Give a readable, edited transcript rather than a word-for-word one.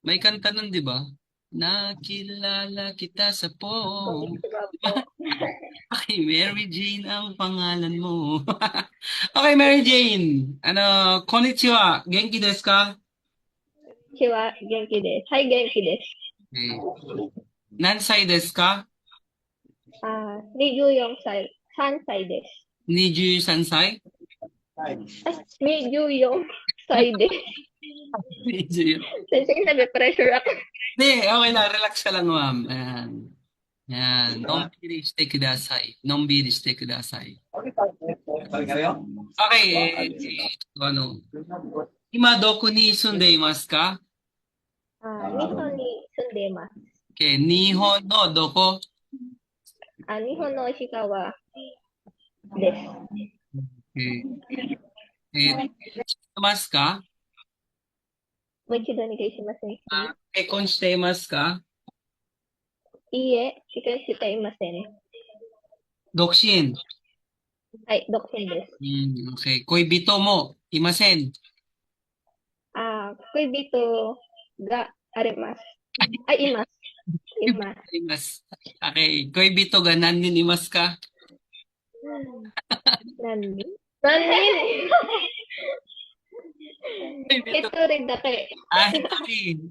May kanta nun, di ba? Nakilala kita sa poem. Diba Di po? ba? Okay, Mary Jane ang pangalan mo. Okay, Mary Jane. Ano, konnichiwa. Genki desu ka? Chiwa, genki desu. Hi, genki desu. Okay. Nansai desu ka? Nijuyong sai, sansai desu. Niju sansai? Ay, nijuyong sai desu. Niju. Sige, nabe-pressure ako. Hindi, okay na. Relax ka lang, ma'am. Ayan. Ayan. Nonbiri shite kudasai. Nonbiri shite kudasai. Okay, ano. Ima doku ni sundeimasu ka? Nihon ni sundemasu. Okay, Nihon no doko? Nihon no Ishikawa desu. Okay. Eh, shitemasu ka? もう一度お願いしますね。Kekon shitemasu ka? いいえ、しかしていません。Dokshin. はい、独身です。Okay. Koibito mo? Imasen. 恋人があります。います。います。Imas. Okay. Koibito ga nanin imasu ka? 何人何人 Koibito. 一人だけ。Ito rin.